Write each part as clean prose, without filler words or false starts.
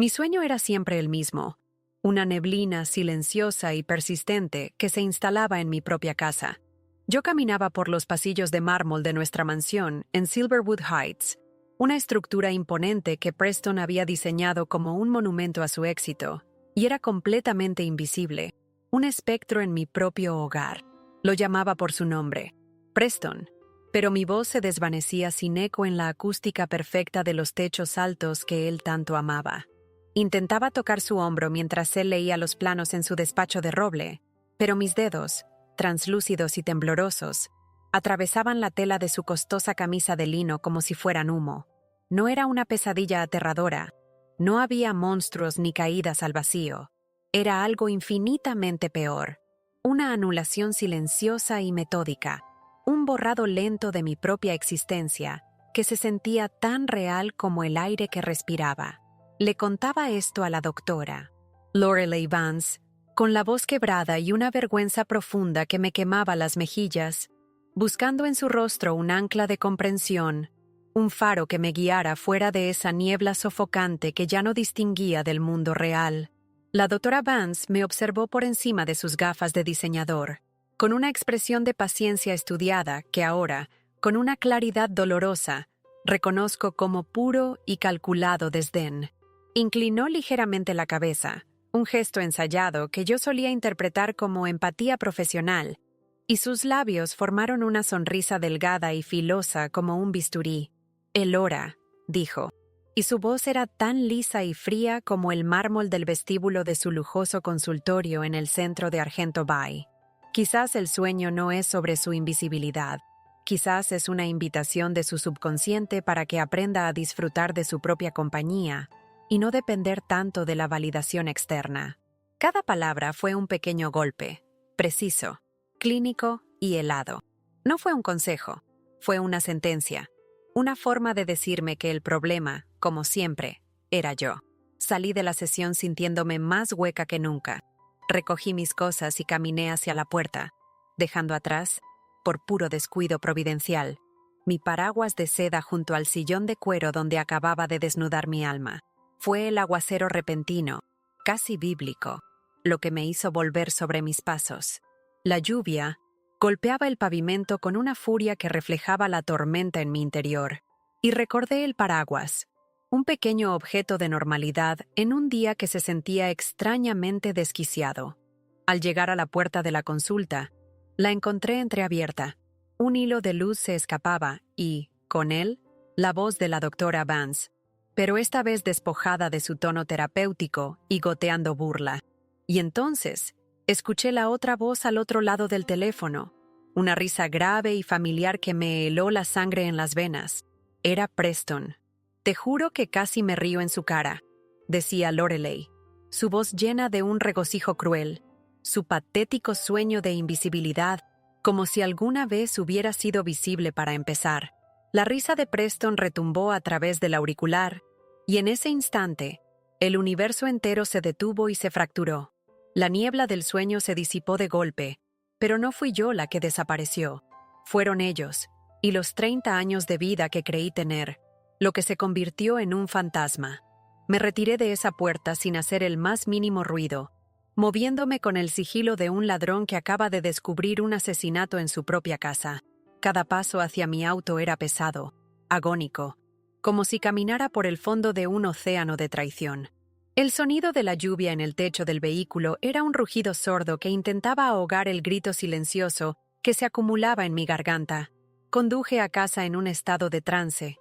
Mi sueño era siempre el mismo, una neblina silenciosa y persistente que se instalaba en mi propia casa. Yo caminaba por los pasillos de mármol de nuestra mansión en Silverwood Heights, una estructura imponente que Preston había diseñado como un monumento a su éxito, y era completamente invisible, un espectro en mi propio hogar. Lo llamaba por su nombre, Preston, pero mi voz se desvanecía sin eco en la acústica perfecta de los techos altos que él tanto amaba. Intentaba tocar su hombro mientras él leía los planos en su despacho de roble, pero mis dedos, translúcidos y temblorosos, atravesaban la tela de su costosa camisa de lino como si fueran humo. No era una pesadilla aterradora, no había monstruos ni caídas al vacío. Era algo infinitamente peor, una anulación silenciosa y metódica, un borrado lento de mi propia existencia, que se sentía tan real como el aire que respiraba. Le contaba esto a la doctora, Lorelei Vance, con la voz quebrada y una vergüenza profunda que me quemaba las mejillas, buscando en su rostro un ancla de comprensión, un faro que me guiara fuera de esa niebla sofocante que ya no distinguía del mundo real. La doctora Vance me observó por encima de sus gafas de diseñador, con una expresión de paciencia estudiada que ahora, con una claridad dolorosa, reconozco como puro y calculado desdén. Inclinó ligeramente la cabeza, un gesto ensayado que yo solía interpretar como empatía profesional, y sus labios formaron una sonrisa delgada y filosa como un bisturí. «Elora», dijo, y su voz era tan lisa y fría como el mármol del vestíbulo de su lujoso consultorio en el centro de Argento Bay. Quizás el sueño no es sobre su invisibilidad. Quizás es una invitación de su subconsciente para que aprenda a disfrutar de su propia compañía y no depender tanto de la validación externa. Cada palabra fue un pequeño golpe, preciso, clínico y helado. No fue un consejo, fue una sentencia, una forma de decirme que el problema, como siempre, era yo. Salí de la sesión sintiéndome más hueca que nunca. Recogí mis cosas y caminé hacia la puerta, dejando atrás, por puro descuido providencial, mi paraguas de seda junto al sillón de cuero donde acababa de desnudar mi alma. Fue el aguacero repentino, casi bíblico, lo que me hizo volver sobre mis pasos. La lluvia golpeaba el pavimento con una furia que reflejaba la tormenta en mi interior, y recordé el paraguas, un pequeño objeto de normalidad en un día que se sentía extrañamente desquiciado. Al llegar a la puerta de la consulta, la encontré entreabierta. Un hilo de luz se escapaba y, con él, la voz de la doctora Vance, pero esta vez despojada de su tono terapéutico y goteando burla. Y entonces, escuché la otra voz al otro lado del teléfono, una risa grave y familiar que me heló la sangre en las venas. Era Preston. «Te juro que casi me río en su cara», decía Lorelei, su voz llena de un regocijo cruel, su patético sueño de invisibilidad, como si alguna vez hubiera sido visible para empezar. La risa de Preston retumbó a través del auricular, y en ese instante, el universo entero se detuvo y se fracturó. La niebla del sueño se disipó de golpe, pero no fui yo la que desapareció. Fueron ellos, y los 30 años de vida que creí tener, lo que se convirtió en un fantasma. Me retiré de esa puerta sin hacer el más mínimo ruido, moviéndome con el sigilo de un ladrón que acaba de descubrir un asesinato en su propia casa. Cada paso hacia mi auto era pesado, agónico, como si caminara por el fondo de un océano de traición. El sonido de la lluvia en el techo del vehículo era un rugido sordo que intentaba ahogar el grito silencioso que se acumulaba en mi garganta. Conduje a casa en un estado de trance.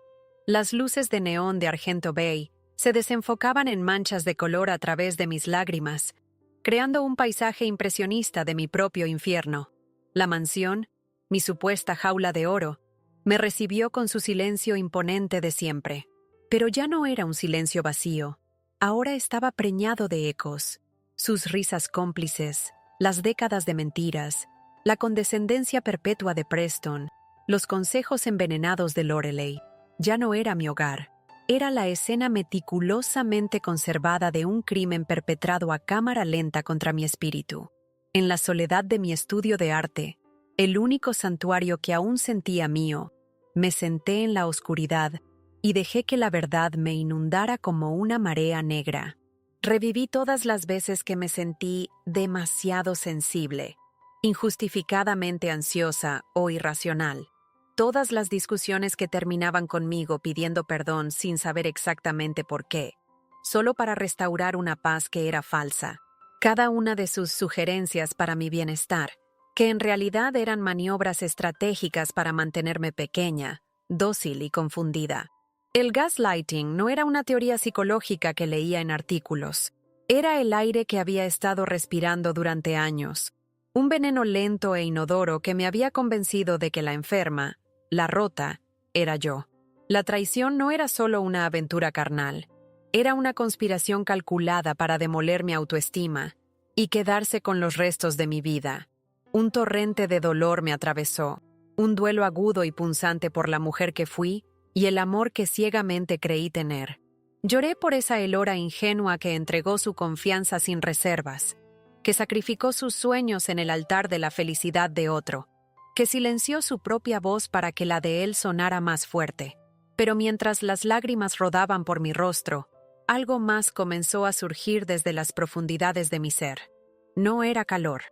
Las luces de neón de Argento Bay se desenfocaban en manchas de color a través de mis lágrimas, creando un paisaje impresionista de mi propio infierno. La mansión, mi supuesta jaula de oro, me recibió con su silencio imponente de siempre. Pero ya no era un silencio vacío. Ahora estaba preñado de ecos. Sus risas cómplices, las décadas de mentiras, la condescendencia perpetua de Preston, los consejos envenenados de Lorelei. Ya no era mi hogar. Era la escena meticulosamente conservada de un crimen perpetrado a cámara lenta contra mi espíritu. En la soledad de mi estudio de arte, el único santuario que aún sentía mío, me senté en la oscuridad, y dejé que la verdad me inundara como una marea negra. Reviví todas las veces que me sentí demasiado sensible, injustificadamente ansiosa o irracional. Todas las discusiones que terminaban conmigo pidiendo perdón sin saber exactamente por qué, solo para restaurar una paz que era falsa. Cada una de sus sugerencias para mi bienestar, que en realidad eran maniobras estratégicas para mantenerme pequeña, dócil y confundida. El gaslighting no era una teoría psicológica que leía en artículos. Era el aire que había estado respirando durante años. Un veneno lento e inodoro que me había convencido de que la enferma, la rota, era yo. La traición no era solo una aventura carnal. Era una conspiración calculada para demoler mi autoestima y quedarse con los restos de mi vida. Un torrente de dolor me atravesó, un duelo agudo y punzante por la mujer que fui y el amor que ciegamente creí tener. Lloré por esa Elora ingenua que entregó su confianza sin reservas, que sacrificó sus sueños en el altar de la felicidad de otro, que silenció su propia voz para que la de él sonara más fuerte. Pero mientras las lágrimas rodaban por mi rostro, algo más comenzó a surgir desde las profundidades de mi ser. No era calor,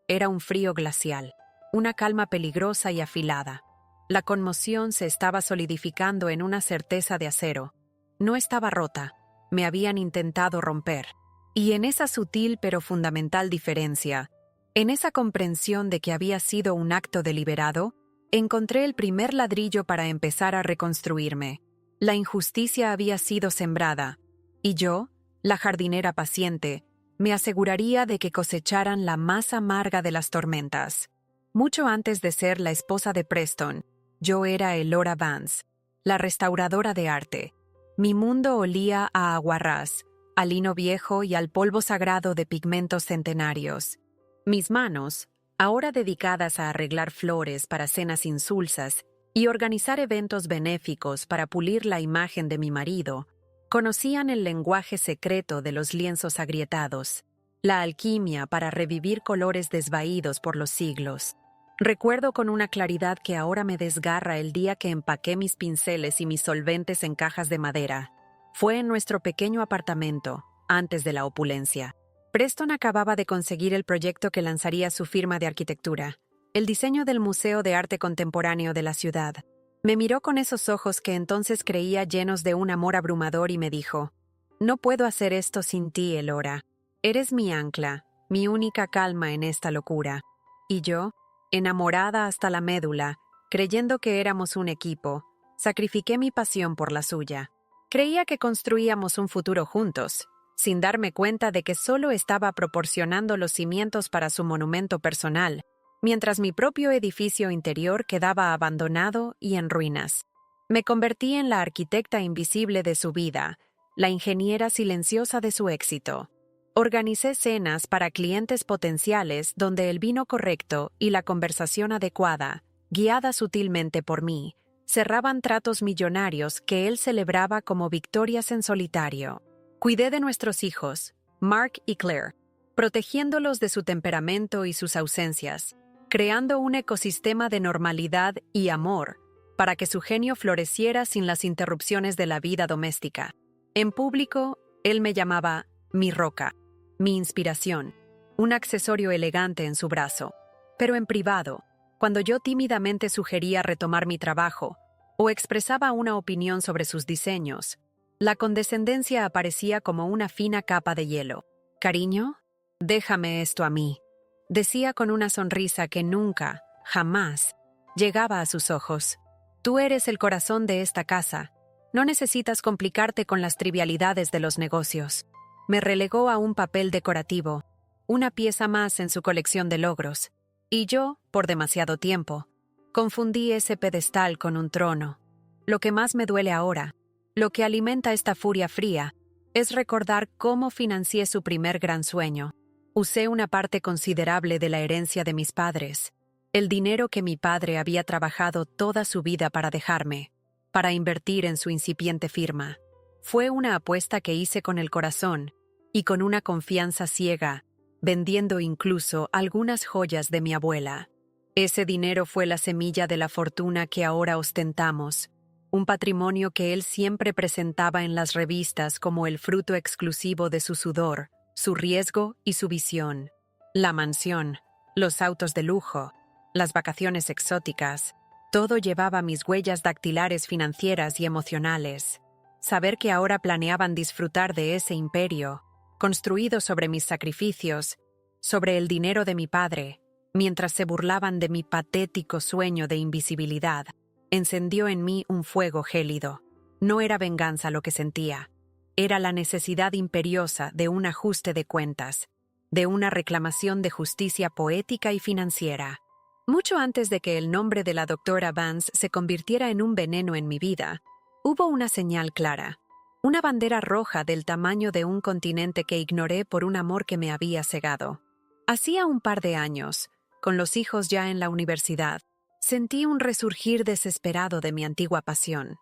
era un frío glacial, una calma peligrosa y afilada. La conmoción se estaba solidificando en una certeza de acero. No estaba rota, me habían intentado romper. Y en esa sutil pero fundamental diferencia, en esa comprensión de que había sido un acto deliberado, encontré el primer ladrillo para empezar a reconstruirme. La injusticia había sido sembrada, y yo, la jardinera paciente, me aseguraría de que cosecharan la más amarga de las tormentas. Mucho antes de ser la esposa de Preston, yo era Elora Vance, la restauradora de arte. Mi mundo olía a aguarrás, a lino viejo y al polvo sagrado de pigmentos centenarios. Mis manos, ahora dedicadas a arreglar flores para cenas insulsas y organizar eventos benéficos para pulir la imagen de mi marido, conocían el lenguaje secreto de los lienzos agrietados, la alquimia para revivir colores desvaídos por los siglos. Recuerdo con una claridad que ahora me desgarra el día que empaqué mis pinceles y mis solventes en cajas de madera. Fue en nuestro pequeño apartamento, antes de la opulencia. Preston acababa de conseguir el proyecto que lanzaría su firma de arquitectura, el diseño del Museo de Arte Contemporáneo de la ciudad. Me miró con esos ojos que entonces creía llenos de un amor abrumador y me dijo: «No puedo hacer esto sin ti, Elora. Eres mi ancla, mi única calma en esta locura». Y yo, enamorada hasta la médula, creyendo que éramos un equipo, sacrifiqué mi pasión por la suya. Creía que construíamos un futuro juntos, sin darme cuenta de que solo estaba proporcionando los cimientos para su monumento personal, mientras mi propio edificio interior quedaba abandonado y en ruinas. Me convertí en la arquitecta invisible de su vida, la ingeniera silenciosa de su éxito. Organicé cenas para clientes potenciales donde el vino correcto y la conversación adecuada, guiada sutilmente por mí, cerraban tratos millonarios que él celebraba como victorias en solitario. Cuidé de nuestros hijos, Mark y Claire, protegiéndolos de su temperamento y sus ausencias, creando un ecosistema de normalidad y amor para que su genio floreciera sin las interrupciones de la vida doméstica. En público, él me llamaba mi roca, mi inspiración, un accesorio elegante en su brazo. Pero en privado, cuando yo tímidamente sugería retomar mi trabajo o expresaba una opinión sobre sus diseños, la condescendencia aparecía como una fina capa de hielo. «Cariño, déjame esto a mí», decía con una sonrisa que nunca, jamás, llegaba a sus ojos. «Tú eres el corazón de esta casa. No necesitas complicarte con las trivialidades de los negocios». Me relegó a un papel decorativo, una pieza más en su colección de logros, y yo, por demasiado tiempo, confundí ese pedestal con un trono. Lo que más me duele ahora, lo que alimenta esta furia fría, es recordar cómo financié su primer gran sueño. Usé una parte considerable de la herencia de mis padres, el dinero que mi padre había trabajado toda su vida para dejarme, para invertir en su incipiente firma. Fue una apuesta que hice con el corazón y con una confianza ciega, vendiendo incluso algunas joyas de mi abuela. Ese dinero fue la semilla de la fortuna que ahora ostentamos, un patrimonio que él siempre presentaba en las revistas como el fruto exclusivo de su sudor, su riesgo y su visión. La mansión, los autos de lujo, las vacaciones exóticas, todo llevaba mis huellas dactilares financieras y emocionales. Saber que ahora planeaban disfrutar de ese imperio, construido sobre mis sacrificios, sobre el dinero de mi padre, mientras se burlaban de mi patético sueño de invisibilidad, encendió en mí un fuego gélido. No era venganza lo que sentía, era la necesidad imperiosa de un ajuste de cuentas, de una reclamación de justicia poética y financiera. Mucho antes de que el nombre de la doctora Vance se convirtiera en un veneno en mi vida, hubo una señal clara, una bandera roja del tamaño de un continente que ignoré por un amor que me había cegado. Hacía un par de años, con los hijos ya en la universidad, sentí un resurgir desesperado de mi antigua pasión.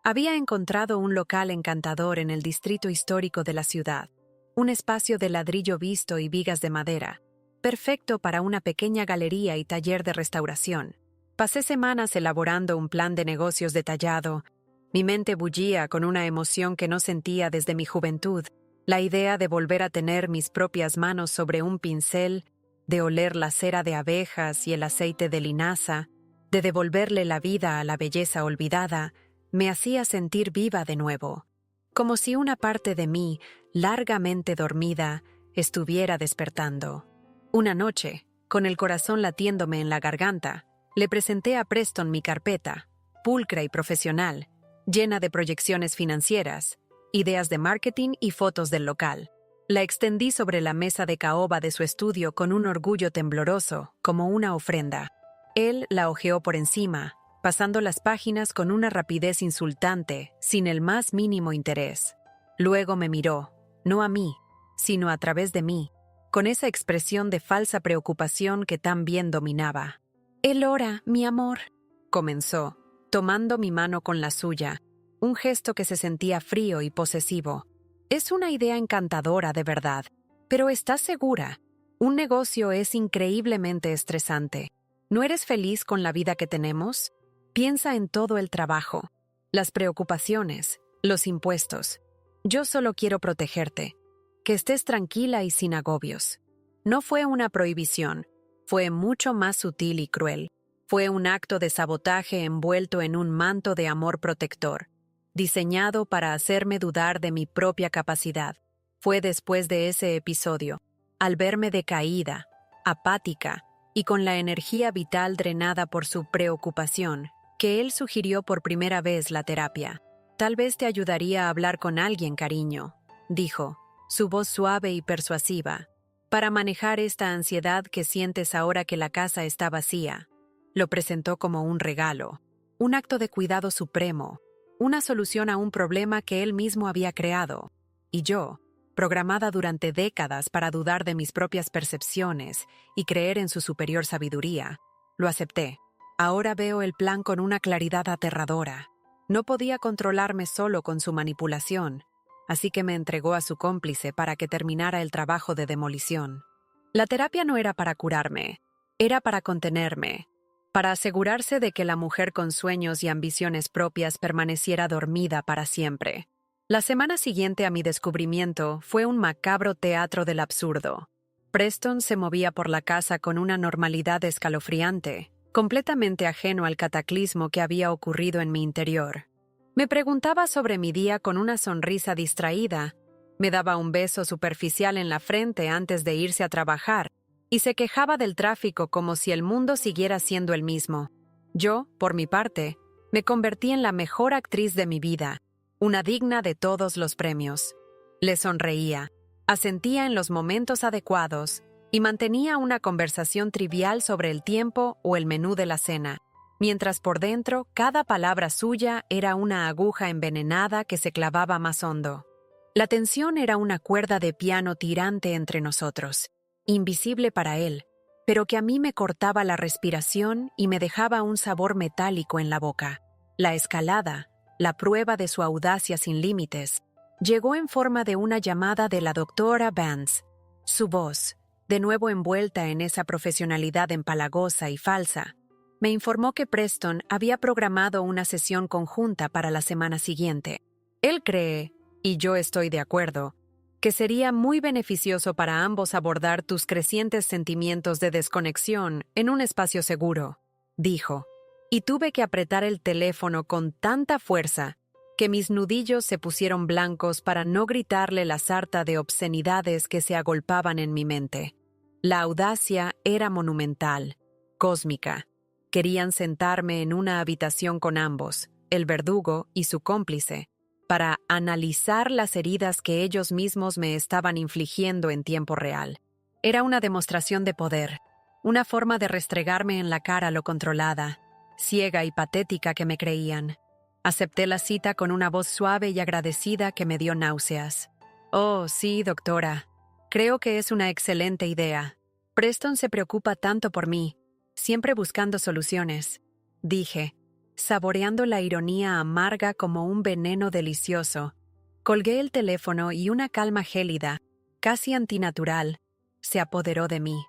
Había encontrado un local encantador en el distrito histórico de la ciudad, un espacio de ladrillo visto y vigas de madera, perfecto para una pequeña galería y taller de restauración. Pasé semanas elaborando un plan de negocios detallado. Mi mente bullía con una emoción que no sentía desde mi juventud, la idea de volver a tener mis propias manos sobre un pincel, de oler la cera de abejas y el aceite de linaza, de devolverle la vida a la belleza olvidada, me hacía sentir viva de nuevo, como si una parte de mí, largamente dormida, estuviera despertando. Una noche, con el corazón latiéndome en la garganta, le presenté a Preston mi carpeta, pulcra y profesional, llena de proyecciones financieras, ideas de marketing y fotos del local. La extendí sobre la mesa de caoba de su estudio con un orgullo tembloroso, como una ofrenda. Él la hojeó por encima, pasando las páginas con una rapidez insultante, sin el más mínimo interés. Luego me miró, no a mí, sino a través de mí, con esa expresión de falsa preocupación que tan bien dominaba. «Elora, mi amor», comenzó, tomando mi mano con la suya, un gesto que se sentía frío y posesivo. «Es una idea encantadora, de verdad, pero ¿estás segura? Un negocio es increíblemente estresante. ¿No eres feliz con la vida que tenemos? Piensa en todo el trabajo, las preocupaciones, los impuestos. Yo solo quiero protegerte, que estés tranquila y sin agobios». No fue una prohibición, fue mucho más sutil y cruel. Fue un acto de sabotaje envuelto en un manto de amor protector, diseñado para hacerme dudar de mi propia capacidad. Fue después de ese episodio, al verme decaída, apática y con la energía vital drenada por su preocupación, que él sugirió por primera vez la terapia. «Tal vez te ayudaría a hablar con alguien, cariño», dijo, su voz suave y persuasiva, «para manejar esta ansiedad que sientes ahora que la casa está vacía». Lo presentó como un regalo, un acto de cuidado supremo, una solución a un problema que él mismo había creado. Y yo, programada durante décadas para dudar de mis propias percepciones y creer en su superior sabiduría, lo acepté. Ahora veo el plan con una claridad aterradora. No podía controlarme solo con su manipulación, así que me entregó a su cómplice para que terminara el trabajo de demolición. La terapia no era para curarme, era para contenerme, para asegurarse de que la mujer con sueños y ambiciones propias permaneciera dormida para siempre. La semana siguiente a mi descubrimiento fue un macabro teatro del absurdo. Preston se movía por la casa con una normalidad escalofriante, completamente ajeno al cataclismo que había ocurrido en mi interior. Me preguntaba sobre mi día con una sonrisa distraída, me daba un beso superficial en la frente antes de irse a trabajar, y se quejaba del tráfico como si el mundo siguiera siendo el mismo. Yo, por mi parte, me convertí en la mejor actriz de mi vida, una digna de todos los premios. Le sonreía, asentía en los momentos adecuados y mantenía una conversación trivial sobre el tiempo o el menú de la cena, mientras por dentro cada palabra suya era una aguja envenenada que se clavaba más hondo. La tensión era una cuerda de piano tirante entre nosotros, invisible para él, pero que a mí me cortaba la respiración y me dejaba un sabor metálico en la boca. La escalada, la prueba de su audacia sin límites, llegó en forma de una llamada de la doctora Vance. Su voz, de nuevo envuelta en esa profesionalidad empalagosa y falsa, Me informó que Preston había programado una sesión conjunta para la semana siguiente. Él cree, y yo estoy de acuerdo, que sería muy beneficioso para ambos abordar tus crecientes sentimientos de desconexión en un espacio seguro, dijo. Y tuve que apretar el teléfono con tanta fuerza que mis nudillos se pusieron blancos para no gritarle la sarta de obscenidades que se agolpaban en mi mente. La audacia era monumental, cósmica. Querían sentarme en una habitación con ambos, el verdugo y su cómplice, para analizar las heridas que ellos mismos me estaban infligiendo en tiempo real. Era una demostración de poder, una forma de restregarme en la cara lo controlada, ciega y patética que me creían. Acepté la cita con una voz suave y agradecida que me dio náuseas. «Oh, sí, doctora. Creo que es una excelente idea. Preston se preocupa tanto por mí, siempre buscando soluciones», dije, saboreando la ironía amarga como un veneno delicioso. Colgué el teléfono y una calma gélida, casi antinatural, se apoderó de mí.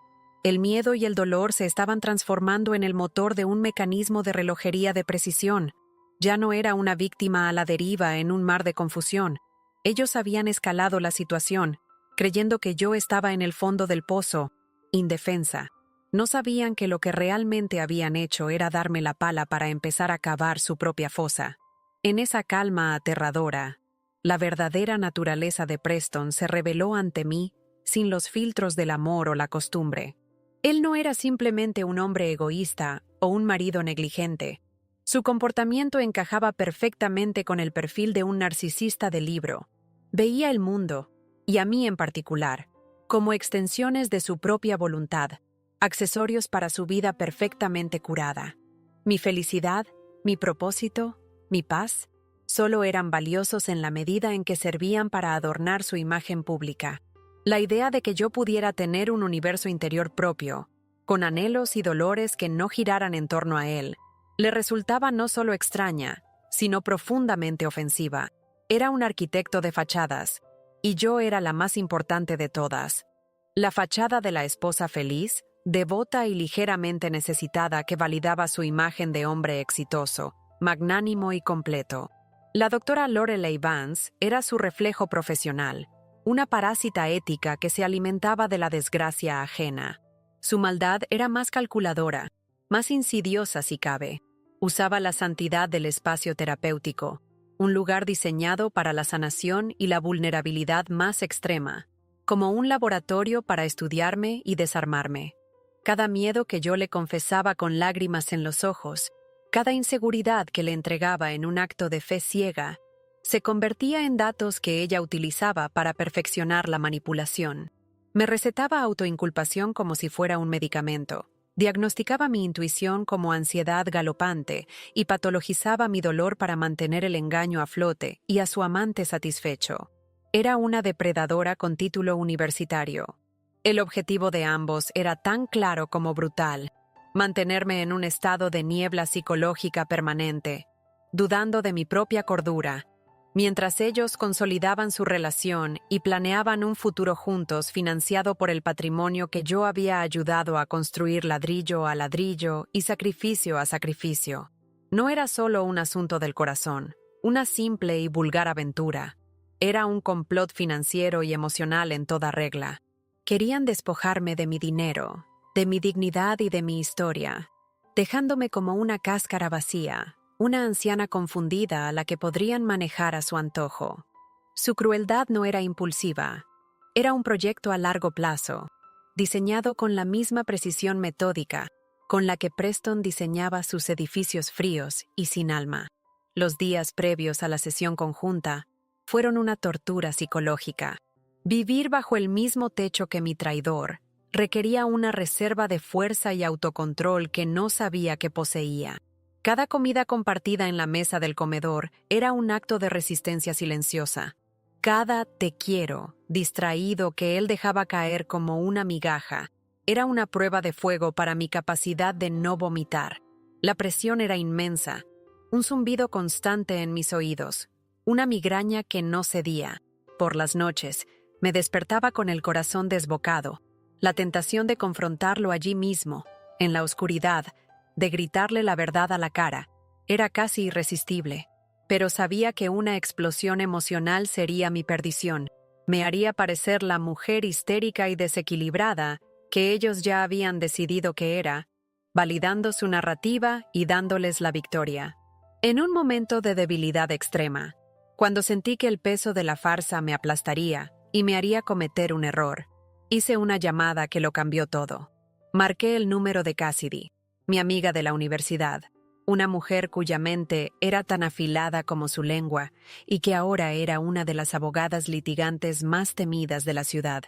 El miedo y el dolor se estaban transformando en el motor de un mecanismo de relojería de precisión. Ya no era una víctima a la deriva en un mar de confusión. Ellos habían escalado la situación, creyendo que yo estaba en el fondo del pozo, indefensa. No sabían que lo que realmente habían hecho era darme la pala para empezar a cavar su propia fosa. En esa calma aterradora, la verdadera naturaleza de Preston se reveló ante mí sin los filtros del amor o la costumbre. Él no era simplemente un hombre egoísta o un marido negligente. Su comportamiento encajaba perfectamente con el perfil de un narcisista de libro. Veía el mundo, y a mí en particular, como extensiones de su propia voluntad, accesorios para su vida perfectamente curada. Mi felicidad, mi propósito, mi paz, solo eran valiosos en la medida en que servían para adornar su imagen pública. La idea de que yo pudiera tener un universo interior propio, con anhelos y dolores que no giraran en torno a él, le resultaba no solo extraña, sino profundamente ofensiva. Era un arquitecto de fachadas, y yo era la más importante de todas. La fachada de la esposa feliz, devota y ligeramente necesitada que validaba su imagen de hombre exitoso, magnánimo y completo. La doctora Lorelei Vance era su reflejo profesional, una parásita ética que se alimentaba de la desgracia ajena. Su maldad era más calculadora, más insidiosa si cabe. Usaba la santidad del espacio terapéutico, un lugar diseñado para la sanación y la vulnerabilidad más extrema, como un laboratorio para estudiarme y desarmarme. Cada miedo que yo le confesaba con lágrimas en los ojos, cada inseguridad que le entregaba en un acto de fe ciega, se convertía en datos que ella utilizaba para perfeccionar la manipulación. Me recetaba autoinculpación como si fuera un medicamento, diagnosticaba mi intuición como ansiedad galopante y patologizaba mi dolor para mantener el engaño a flote y a su amante satisfecho. Era una depredadora con título universitario. El objetivo de ambos era tan claro como brutal: mantenerme en un estado de niebla psicológica permanente, dudando de mi propia cordura, mientras ellos consolidaban su relación y planeaban un futuro juntos financiado por el patrimonio que yo había ayudado a construir ladrillo a ladrillo y sacrificio a sacrificio. No era solo un asunto del corazón, una simple y vulgar aventura. Era un complot financiero y emocional en toda regla. Querían despojarme de mi dinero, de mi dignidad y de mi historia, dejándome como una cáscara vacía, una anciana confundida a la que podrían manejar a su antojo. Su crueldad no era impulsiva, era un proyecto a largo plazo, diseñado con la misma precisión metódica con la que Preston diseñaba sus edificios fríos y sin alma. Los días previos a la sesión conjunta fueron una tortura psicológica. Vivir bajo el mismo techo que mi traidor requería una reserva de fuerza y autocontrol que no sabía que poseía. Cada comida compartida en la mesa del comedor era un acto de resistencia silenciosa. Cada te quiero, distraído que él dejaba caer como una migaja, era una prueba de fuego para mi capacidad de no vomitar. La presión era inmensa, un zumbido constante en mis oídos, una migraña que no cedía. Por las noches, me despertaba con el corazón desbocado, la tentación de confrontarlo allí mismo, en la oscuridad, de gritarle la verdad a la cara. Era casi irresistible, pero sabía que una explosión emocional sería mi perdición. Me haría parecer la mujer histérica y desequilibrada que ellos ya habían decidido que era, validando su narrativa y dándoles la victoria. En un momento de debilidad extrema, cuando sentí que el peso de la farsa me aplastaría y me haría cometer un error, hice una llamada que lo cambió todo. Marqué el número de Cassidy, mi amiga de la universidad, una mujer cuya mente era tan afilada como su lengua y que ahora era una de las abogadas litigantes más temidas de la ciudad.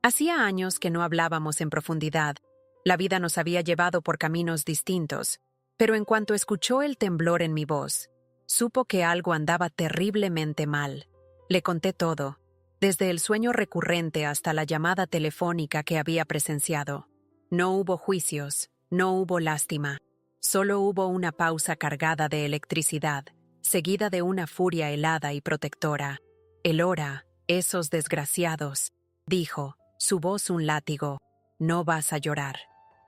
Hacía años que no hablábamos en profundidad. La vida nos había llevado por caminos distintos, pero en cuanto escuchó el temblor en mi voz, supo que algo andaba terriblemente mal. Le conté todo, desde el sueño recurrente hasta la llamada telefónica que había presenciado. No hubo juicios, no hubo lástima. Solo hubo una pausa cargada de electricidad, seguida de una furia helada y protectora. Elora, esos desgraciados, dijo, su voz un látigo. No vas a llorar,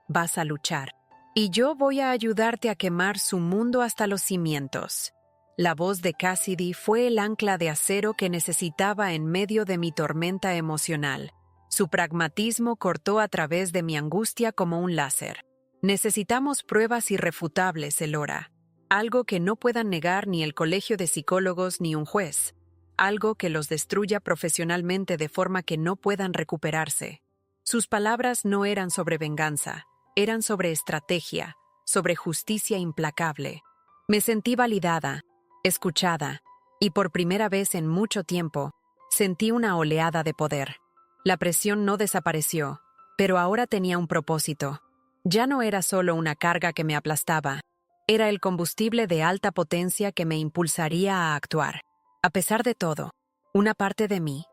vas a luchar. Y yo voy a ayudarte a quemar su mundo hasta los cimientos. La voz de Cassidy fue el ancla de acero que necesitaba en medio de mi tormenta emocional. Su pragmatismo cortó a través de mi angustia como un láser. Necesitamos pruebas irrefutables, Elora. Algo que no puedan negar ni el colegio de psicólogos ni un juez. Algo que los destruya profesionalmente de forma que no puedan recuperarse. Sus palabras no eran sobre venganza, eran sobre estrategia, sobre justicia implacable. Me sentí validada, escuchada, y por primera vez en mucho tiempo, sentí una oleada de poder. La presión no desapareció, pero ahora tenía un propósito. Ya no era solo una carga que me aplastaba, era el combustible de alta potencia que me impulsaría a actuar. A pesar de todo, una parte de mí,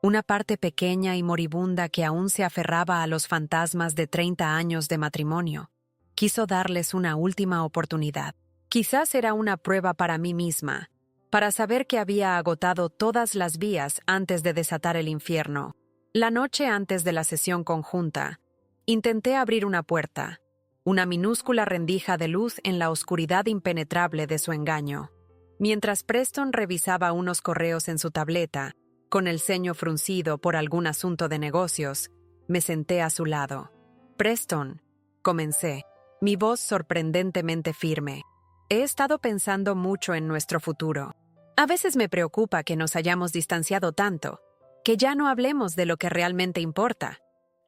una parte pequeña y moribunda que aún se aferraba a los fantasmas de 30 años de matrimonio, quiso darles una última oportunidad. Quizás era una prueba para mí misma, para saber que había agotado todas las vías antes de desatar el infierno. La noche antes de la sesión conjunta, intenté abrir una puerta, una minúscula rendija de luz en la oscuridad impenetrable de su engaño. Mientras Preston revisaba unos correos en su tableta, con el ceño fruncido por algún asunto de negocios, me senté a su lado. Preston, comencé, mi voz sorprendentemente firme. He estado pensando mucho en nuestro futuro. A veces me preocupa que nos hayamos distanciado tanto, que ya no hablemos de lo que realmente importa.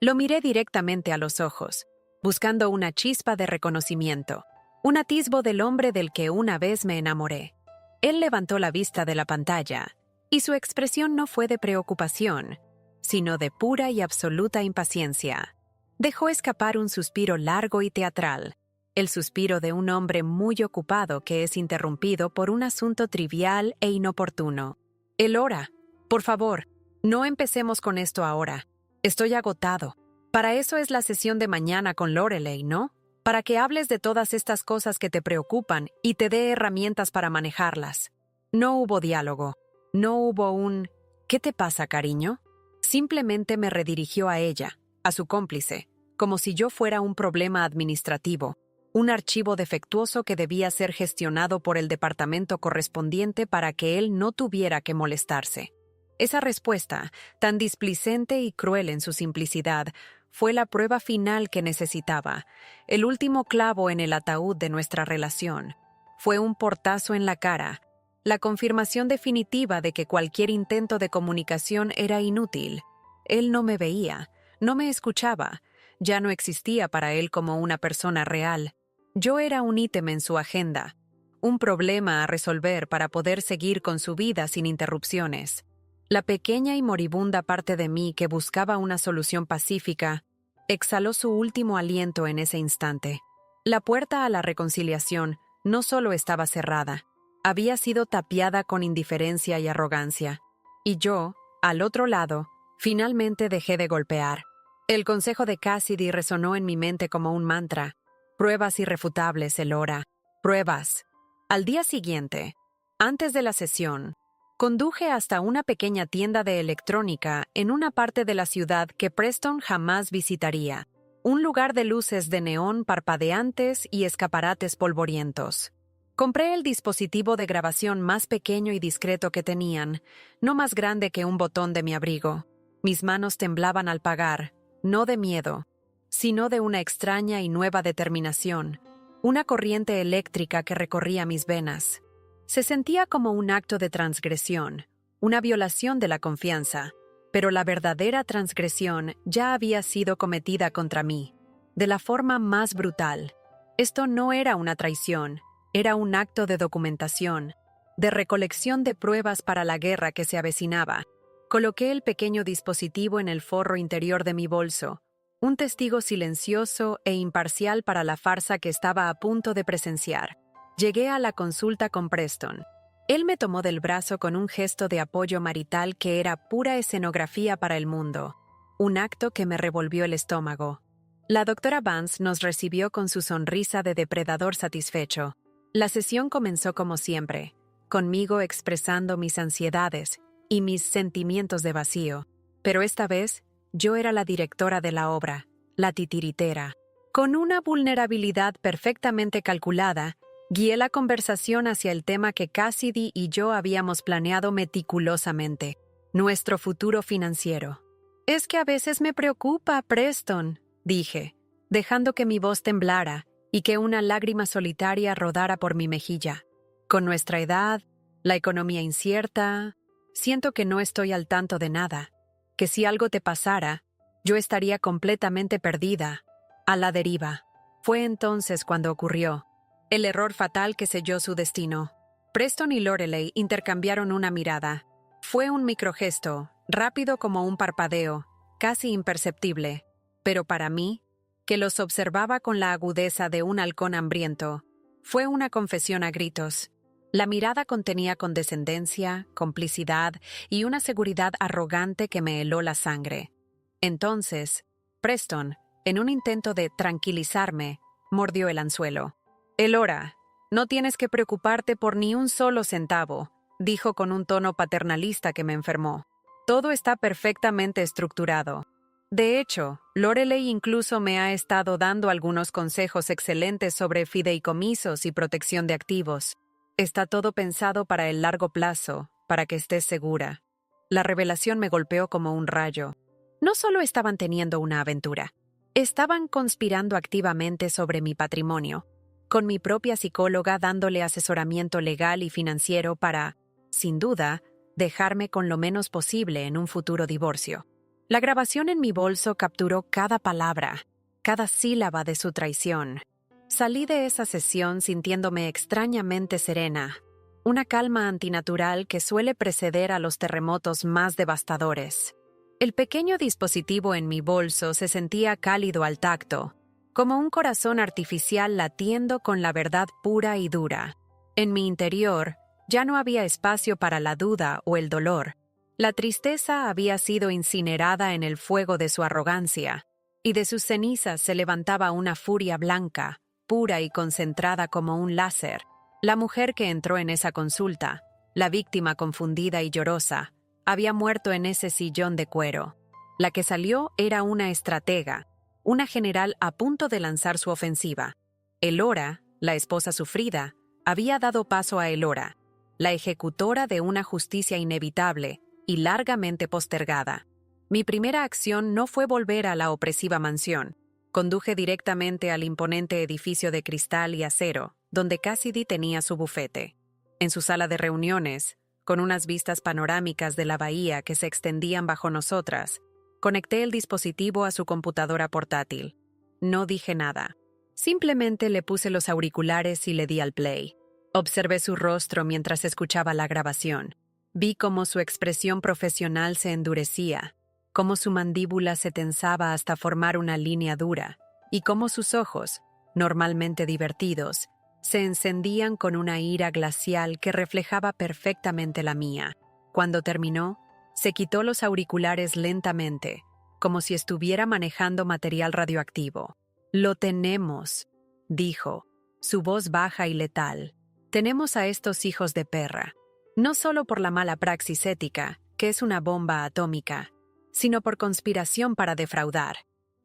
Lo miré directamente a los ojos, buscando una chispa de reconocimiento, un atisbo del hombre del que una vez me enamoré. Él levantó la vista de la pantalla, y su expresión no fue de preocupación, sino de pura y absoluta impaciencia. Dejó escapar un suspiro largo y teatral, el suspiro de un hombre muy ocupado que es interrumpido por un asunto trivial e inoportuno. Elora, por favor, no empecemos con esto ahora. Estoy agotado. Para eso es la sesión de mañana con Lorelei, ¿no? Para que hables de todas estas cosas que te preocupan y te dé herramientas para manejarlas. No hubo diálogo. No hubo un ¿qué te pasa, cariño? Simplemente me redirigió a ella, a su cómplice, como si yo fuera un problema administrativo, un archivo defectuoso que debía ser gestionado por el departamento correspondiente para que él no tuviera que molestarse. Esa respuesta, tan displicente y cruel en su simplicidad, fue la prueba final que necesitaba, el último clavo en el ataúd de nuestra relación. Fue un portazo en la cara, la confirmación definitiva de que cualquier intento de comunicación era inútil. Él no me veía, no me escuchaba, ya no existía para él como una persona real. Yo era un ítem en su agenda, un problema a resolver para poder seguir con su vida sin interrupciones. La pequeña y moribunda parte de mí que buscaba una solución pacífica exhaló su último aliento en ese instante. La puerta a la reconciliación no solo estaba cerrada, había sido tapiada con indiferencia y arrogancia. Y yo, al otro lado, finalmente dejé de golpear. El consejo de Cassidy resonó en mi mente como un mantra. Pruebas irrefutables, Elora. Pruebas. Al día siguiente, antes de la sesión, conduje hasta una pequeña tienda de electrónica en una parte de la ciudad que Preston jamás visitaría. un lugar de luces de neón parpadeantes y escaparates polvorientos. Compré el dispositivo de grabación más pequeño y discreto que tenían, no más grande que un botón de mi abrigo. Mis manos temblaban al pagar, no de miedo, sino de una extraña y nueva determinación, una corriente eléctrica que recorría mis venas. Se sentía como un acto de transgresión, una violación de la confianza, pero la verdadera transgresión ya había sido cometida contra mí, de la forma más brutal. Esto no era una traición, era un acto de documentación, de recolección de pruebas para la guerra que se avecinaba. Coloqué el pequeño dispositivo en el forro interior de mi bolso, un testigo silencioso e imparcial para la farsa que estaba a punto de presenciar. Llegué a la consulta con Preston. Él me tomó del brazo con un gesto de apoyo marital que era pura escenografía para el mundo, un acto que me revolvió el estómago. La doctora Vance nos recibió con su sonrisa de depredador satisfecho. La sesión comenzó como siempre, conmigo expresando mis ansiedades y mis sentimientos de vacío, pero esta vez yo era la directora de la obra, la titiritera. Con una vulnerabilidad perfectamente calculada, guié la conversación hacia el tema que Cassidy y yo habíamos planeado meticulosamente, nuestro futuro financiero. «Es que a veces me preocupa, Preston», dije, dejando que mi voz temblara y que una lágrima solitaria rodara por mi mejilla. Con nuestra edad, la economía incierta, siento que no estoy al tanto de nada, que si algo te pasara, yo estaría completamente perdida, a la deriva. Fue entonces cuando ocurrió el error fatal que selló su destino. Preston y Lorelei intercambiaron una mirada. Fue un microgesto, rápido como un parpadeo, casi imperceptible, pero para mí, que los observaba con la agudeza de un halcón hambriento, fue una confesión a gritos. La mirada contenía condescendencia, complicidad y una seguridad arrogante que me heló la sangre. Entonces, Preston, en un intento de tranquilizarme, mordió el anzuelo. «Elora, no tienes que preocuparte por ni un solo centavo», dijo con un tono paternalista que me enfermó. «Todo está perfectamente estructurado. De hecho, Lorelei incluso me ha estado dando algunos consejos excelentes sobre fideicomisos y protección de activos. Está todo pensado para el largo plazo, para que estés segura». La revelación me golpeó como un rayo. No solo estaban teniendo una aventura, estaban conspirando activamente sobre mi patrimonio, con mi propia psicóloga dándole asesoramiento legal y financiero para, sin duda, dejarme con lo menos posible en un futuro divorcio. La grabación en mi bolso capturó cada palabra, cada sílaba de su traición. Salí de esa sesión sintiéndome extrañamente serena, una calma antinatural que suele preceder a los terremotos más devastadores. El pequeño dispositivo en mi bolso se sentía cálido al tacto, como un corazón artificial latiendo con la verdad pura y dura. En mi interior ya no había espacio para la duda o el dolor. La tristeza había sido incinerada en el fuego de su arrogancia, y de sus cenizas se levantaba una furia blanca, pura y concentrada como un láser. La mujer que entró en esa consulta, la víctima confundida y llorosa, había muerto en ese sillón de cuero. La que salió era una estratega, una general a punto de lanzar su ofensiva. Elora, la esposa sufrida, había dado paso a Elora, la ejecutora de una justicia inevitable y largamente postergada. Mi primera acción no fue volver a la opresiva mansión. Conduje directamente al imponente edificio de cristal y acero, donde Cassidy tenía su bufete. En su sala de reuniones, con unas vistas panorámicas de la bahía que se extendían bajo nosotras, conecté el dispositivo a su computadora portátil. No dije nada. Simplemente le puse los auriculares y le di al play. Observé su rostro mientras escuchaba la grabación. Vi cómo su expresión profesional se endurecía, cómo su mandíbula se tensaba hasta formar una línea dura, y cómo sus ojos, normalmente divertidos, se encendían con una ira glacial que reflejaba perfectamente la mía. Cuando terminó, se quitó los auriculares lentamente, como si estuviera manejando material radioactivo. «Lo tenemos», dijo, su voz baja y letal. «Tenemos a estos hijos de perra. No solo por la mala praxis ética, que es una bomba atómica, sino por conspiración para defraudar.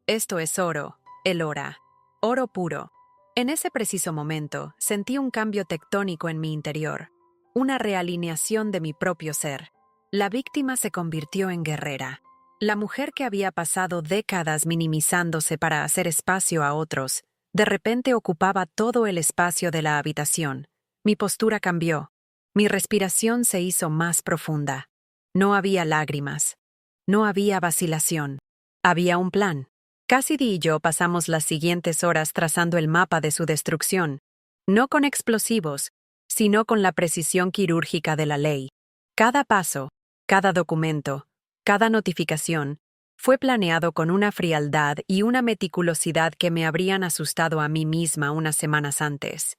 Esto es oro, Elora. Oro puro. En ese preciso momento, sentí un cambio tectónico en mi interior, una realineación de mi propio ser. La víctima se convirtió en guerrera. La mujer que había pasado décadas minimizándose para hacer espacio a otros, de repente ocupaba todo el espacio de la habitación. Mi postura cambió. Mi respiración se hizo más profunda. No había lágrimas. No había vacilación. Había un plan. Cassidy y yo pasamos las siguientes horas trazando el mapa de su destrucción, no con explosivos, sino con la precisión quirúrgica de la ley. Cada paso, cada documento, cada notificación, fue planeado con una frialdad y una meticulosidad que me habrían asustado a mí misma unas semanas antes.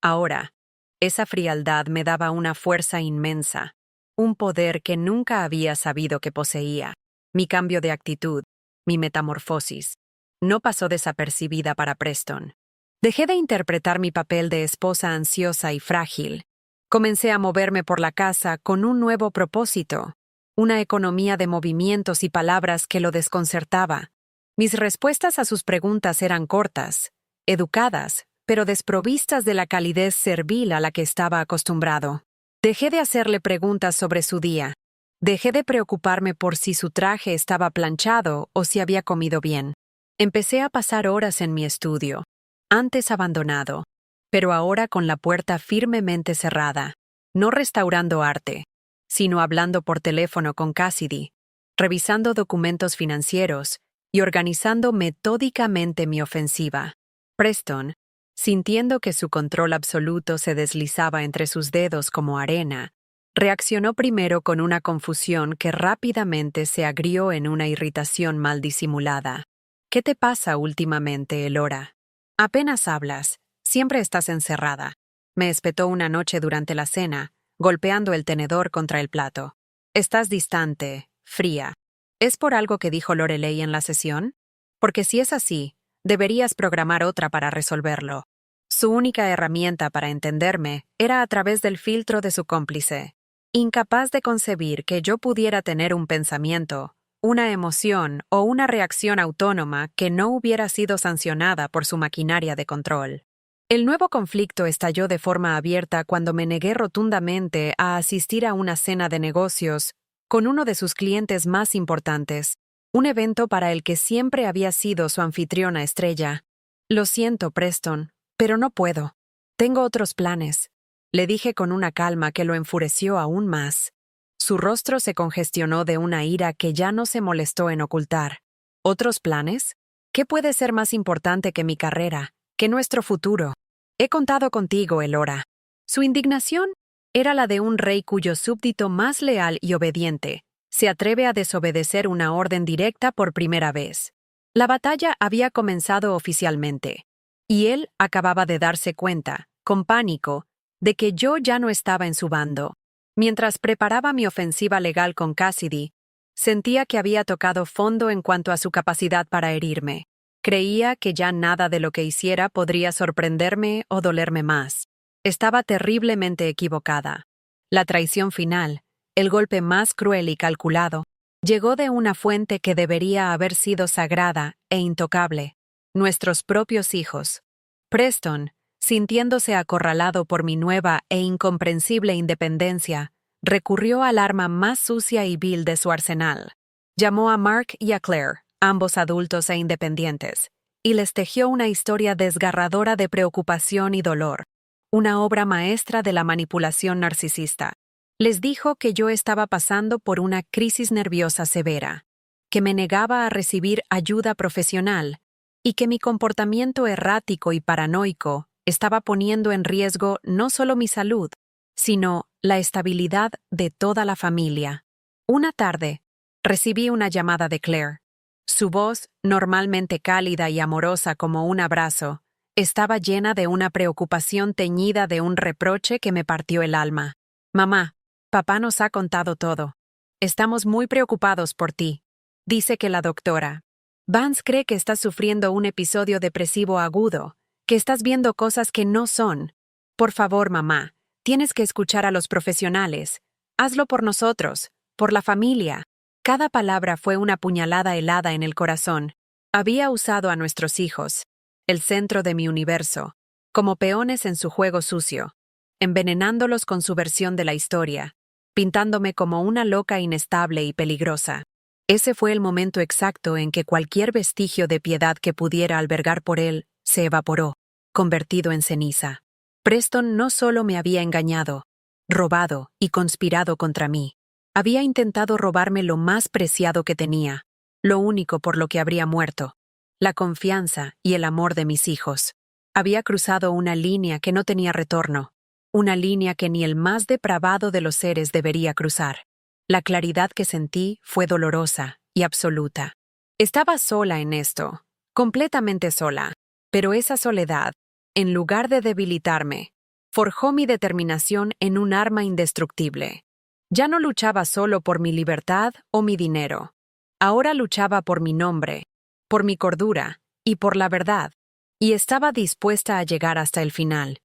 Ahora, esa frialdad me daba una fuerza inmensa, un poder que nunca había sabido que poseía. Mi cambio de actitud, mi metamorfosis, no pasó desapercibida para Preston. Dejé de interpretar mi papel de esposa ansiosa y frágil. Comencé a moverme por la casa con un nuevo propósito, una economía de movimientos y palabras que lo desconcertaba. Mis respuestas a sus preguntas eran cortas, educadas, pero desprovistas de la calidez servil a la que estaba acostumbrado. Dejé de hacerle preguntas sobre su día. Dejé de preocuparme por si su traje estaba planchado o si había comido bien. Empecé a pasar horas en mi estudio, antes abandonado, pero ahora con la puerta firmemente cerrada, no restaurando arte, sino hablando por teléfono con Cassidy, revisando documentos financieros y organizando metódicamente mi ofensiva. Preston, sintiendo que su control absoluto se deslizaba entre sus dedos como arena, reaccionó primero con una confusión que rápidamente se agrió en una irritación mal disimulada. ¿Qué te pasa últimamente, Elora? Apenas hablas, siempre estás encerrada. Me espetó una noche durante la cena, golpeando el tenedor contra el plato. Estás distante, fría. ¿Es por algo que dijo Lorelei en la sesión? Porque si es así, deberías programar otra para resolverlo. Su única herramienta para entenderme era a través del filtro de su cómplice. Incapaz de concebir que yo pudiera tener un pensamiento, una emoción o una reacción autónoma que no hubiera sido sancionada por su maquinaria de control. El nuevo conflicto estalló de forma abierta cuando me negué rotundamente a asistir a una cena de negocios con uno de sus clientes más importantes, un evento para el que siempre había sido su anfitriona estrella. Lo siento, Preston, pero no puedo. Tengo otros planes. Le dije con una calma que lo enfureció aún más. Su rostro se congestionó de una ira que ya no se molestó en ocultar. ¿Otros planes? ¿Qué puede ser más importante que mi carrera, que nuestro futuro? He contado contigo, Elora. Su indignación era la de un rey cuyo súbdito más leal y obediente se atreve a desobedecer una orden directa por primera vez. La batalla había comenzado oficialmente, y él acababa de darse cuenta, con pánico, de que yo ya no estaba en su bando. Mientras preparaba mi ofensiva legal con Cassidy, sentía que había tocado fondo en cuanto a su capacidad para herirme. Creía que ya nada de lo que hiciera podría sorprenderme o dolerme más. Estaba terriblemente equivocada. La traición final, el golpe más cruel y calculado, llegó de una fuente que debería haber sido sagrada e intocable: nuestros propios hijos. Preston, sintiéndose acorralado por mi nueva e incomprensible independencia, recurrió al arma más sucia y vil de su arsenal. Llamó a Mark y a Claire, ambos adultos e independientes, y les tejió una historia desgarradora de preocupación y dolor, una obra maestra de la manipulación narcisista. Les dijo que yo estaba pasando por una crisis nerviosa severa, que me negaba a recibir ayuda profesional y que mi comportamiento errático y paranoico estaba poniendo en riesgo no solo mi salud, sino la estabilidad de toda la familia. Una tarde, recibí una llamada de Claire. Su voz, normalmente cálida y amorosa como un abrazo, estaba llena de una preocupación teñida de un reproche que me partió el alma. «Mamá, papá nos ha contado todo. Estamos muy preocupados por ti. Dice que la doctora Vance cree que estás sufriendo un episodio depresivo agudo, que estás viendo cosas que no son. Por favor, mamá, tienes que escuchar a los profesionales. Hazlo por nosotros, por la familia». Cada palabra fue una puñalada helada en el corazón. Había usado a nuestros hijos, el centro de mi universo, como peones en su juego sucio, envenenándolos con su versión de la historia, pintándome como una loca inestable y peligrosa. Ese fue el momento exacto en que cualquier vestigio de piedad que pudiera albergar por él se evaporó, convertido en ceniza. Preston no solo me había engañado, robado y conspirado contra mí. Había intentado robarme lo más preciado que tenía, lo único por lo que habría muerto, la confianza y el amor de mis hijos. Había cruzado una línea que no tenía retorno, una línea que ni el más depravado de los seres debería cruzar. La claridad que sentí fue dolorosa y absoluta. Estaba sola en esto, completamente sola, pero esa soledad, en lugar de debilitarme, forjó mi determinación en un arma indestructible. Ya no luchaba solo por mi libertad o mi dinero. Ahora luchaba por mi nombre, por mi cordura y por la verdad, y estaba dispuesta a llegar hasta el final.